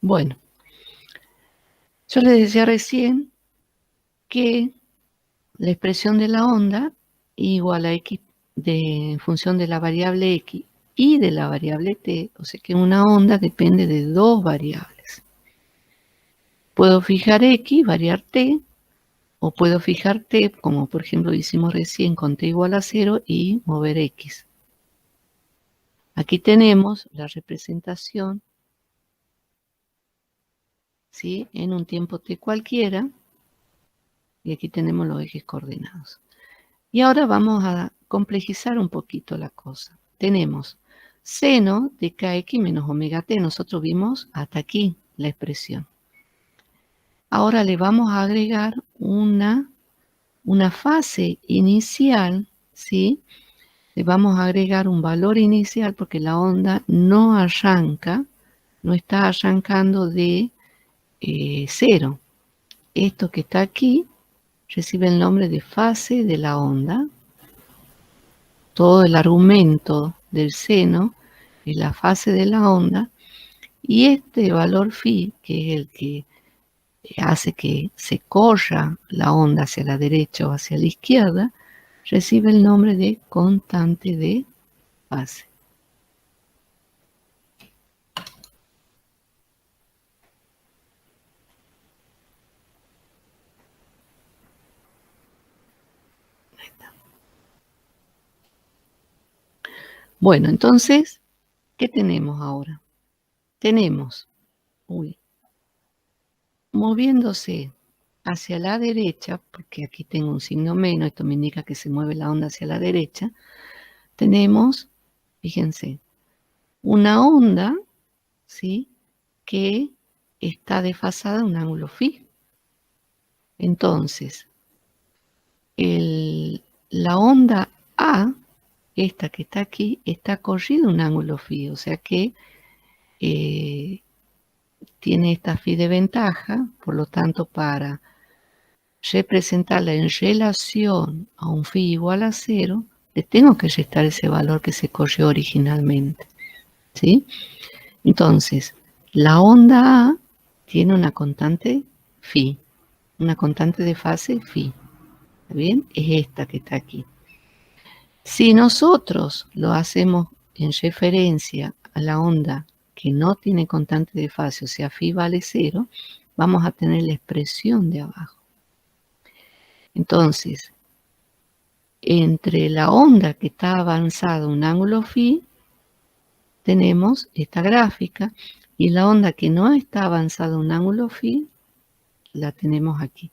Bueno, yo les decía recién que la expresión de la onda igual a x en función de la variable x y de la variable t, o sea que una onda depende de dos variables. Puedo fijar x, variar t, o puedo fijar t, como por ejemplo hicimos recién con t igual a 0 y mover x. Aquí tenemos la representación, ¿sí?, en un tiempo t cualquiera, y aquí tenemos los ejes coordenados. Y ahora vamos a complejizar un poquito la cosa. Tenemos seno de kx menos omega t. Nosotros vimos hasta aquí la expresión. Ahora le vamos a agregar una fase inicial, ¿sí? Le vamos a agregar un valor inicial porque la onda no arranca, no está arrancando de 0. Esto que está aquí recibe el nombre de fase de la onda. Todo el argumento del seno es la fase de la onda, y este valor phi, que es el que hace que se corra la onda hacia la derecha o hacia la izquierda, recibe el nombre de constante de fase. Bueno, entonces, ¿qué tenemos ahora? Tenemos, moviéndose hacia la derecha, porque aquí tengo un signo menos, esto me indica que se mueve la onda hacia la derecha, tenemos, fíjense, una onda, ¿sí?, que está desfasada a un ángulo phi. Entonces, la onda A, esta que está aquí, está corrida a un ángulo phi, o sea que tiene esta phi de ventaja, por lo tanto, para representarla en relación a un phi igual a 0, le tengo que restar ese valor que se corrió originalmente, ¿sí? Entonces, la onda A tiene una constante phi, una constante de fase phi. ¿Está bien? Es esta que está aquí. Si nosotros lo hacemos en referencia a la onda que no tiene constante de fase, o sea, phi vale 0, vamos a tener la expresión de abajo. Entonces, entre la onda que está avanzada a un ángulo phi, tenemos esta gráfica, y la onda que no está avanzada a un ángulo phi, la tenemos aquí.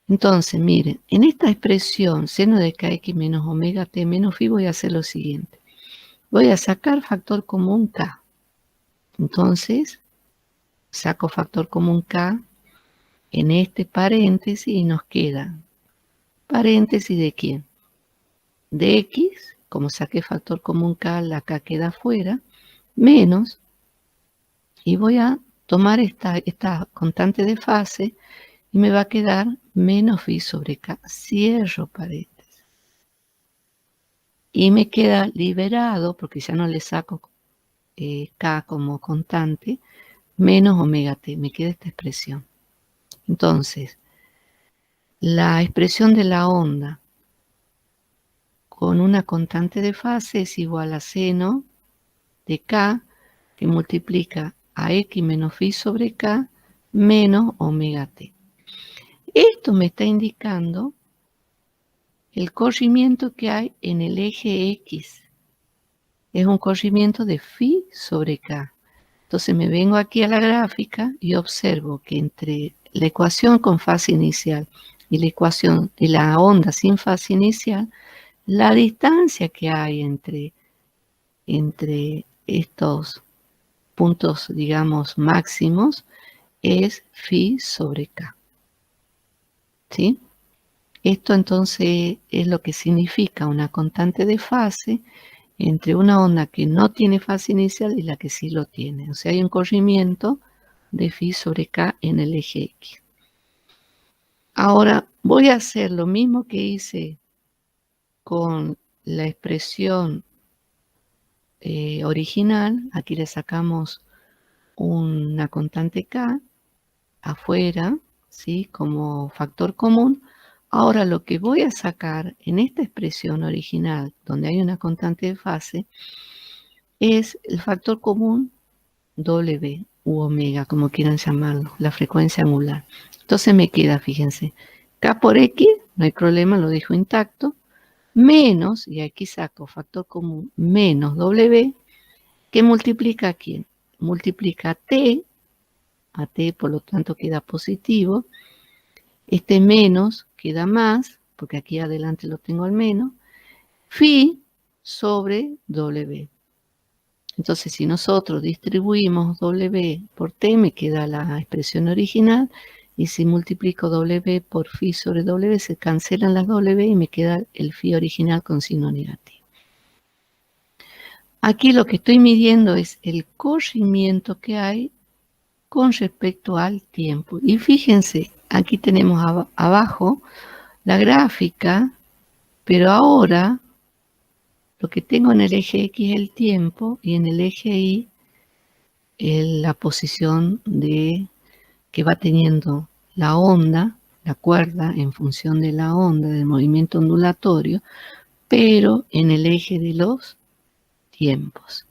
Entonces, miren, en esta expresión seno de kx menos omega t menos phi voy a hacer lo siguiente. Voy a sacar factor común k. Entonces, saco factor común k en este paréntesis y nos queda paréntesis de ¿quién? De x, como saqué factor común k, la k queda afuera, menos, y voy a tomar esta constante de fase y me va a quedar menos phi sobre k. Cierro paréntesis. Y me queda liberado, porque ya no le saco k como constante, menos omega t. Me queda esta expresión. Entonces, la expresión de la onda con una constante de fase es igual a seno de k, que multiplica a x menos phi sobre k menos omega t. Esto me está indicando el corrimiento que hay en el eje x. Es un corrimiento de phi sobre k. Entonces me vengo aquí a la gráfica y observo que entre la ecuación con fase inicial y la ecuación de la onda sin fase inicial, la distancia que hay entre estos puntos, digamos, máximos, es phi sobre k. ¿Sí? Esto entonces es lo que significa una constante de fase entre una onda que no tiene fase inicial y la que sí lo tiene. O sea, hay un corrimiento de phi sobre k en el eje x. Ahora voy a hacer lo mismo que hice con la expresión original. Aquí le sacamos una constante K afuera, ¿sí? Como factor común. Ahora lo que voy a sacar en esta expresión original, donde hay una constante de fase, es el factor común W u omega, como quieran llamarlo, la frecuencia angular. Entonces me queda, fíjense, K por X, no hay problema, lo dejo intacto, menos, y aquí saco factor común, menos W, que multiplica a quién? Multiplica a T, por lo tanto queda positivo. Este menos queda más, porque aquí adelante lo tengo al menos, phi sobre W. Entonces, si nosotros distribuimos W por T, me queda la expresión original, y si multiplico W por phi sobre W, se cancelan las W y me queda el phi original con signo negativo. Aquí lo que estoy midiendo es el corrimiento que hay con respecto al tiempo. Y fíjense, aquí tenemos abajo la gráfica, pero ahora lo que tengo en el eje X es el tiempo y en el eje Y la posición que va teniendo la onda, la cuerda, en función de la onda, del movimiento ondulatorio, pero en el eje de los tiempos.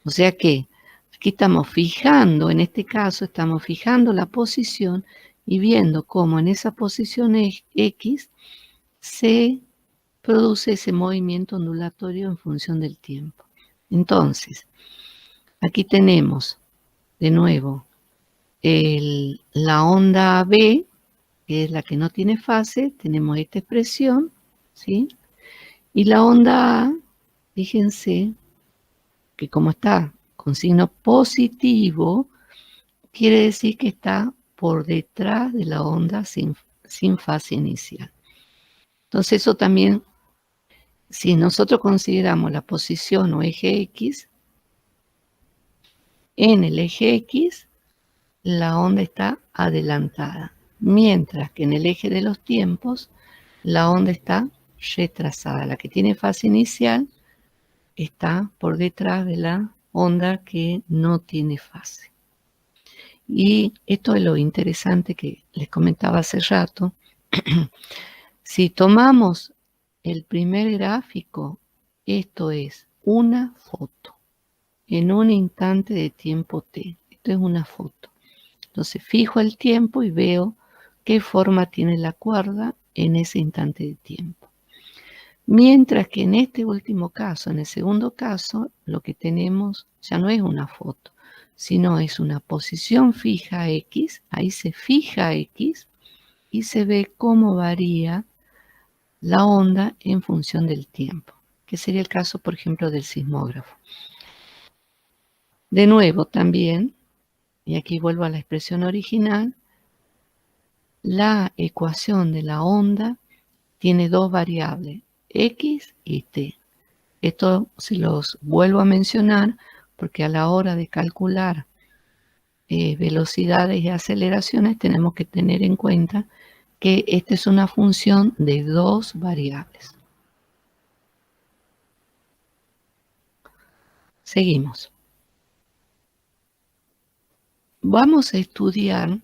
O sea que aquí estamos fijando, en este caso estamos fijando la posición y viendo cómo en esa posición X se produce ese movimiento ondulatorio en función del tiempo. Entonces, aquí tenemos de nuevo la onda B, que es la que no tiene fase, tenemos esta expresión, ¿sí? Y la onda A, fíjense que como está con signo positivo, quiere decir que está por detrás de la onda sin fase inicial. Entonces eso también, si nosotros consideramos la posición o eje X, en el eje X la onda está adelantada, mientras que en el eje de los tiempos la onda está retrasada. La que tiene fase inicial está por detrás de la onda que no tiene fase. Y esto es lo interesante que les comentaba hace rato. Si tomamos el primer gráfico, esto es una foto en un instante de tiempo t. Esto es una foto. Entonces fijo el tiempo y veo qué forma tiene la cuerda en ese instante de tiempo. Mientras que en este último caso, en el segundo caso, lo que tenemos ya no es una foto, sino es una posición fija X, ahí se fija X y se ve cómo varía la onda en función del tiempo, que sería el caso, por ejemplo, del sismógrafo. De nuevo también, y aquí vuelvo a la expresión original, la ecuación de la onda tiene dos variables, X y T. Esto se los vuelvo a mencionar porque a la hora de calcular velocidades y aceleraciones tenemos que tener en cuenta que esta es una función de dos variables. Seguimos. Vamos a estudiar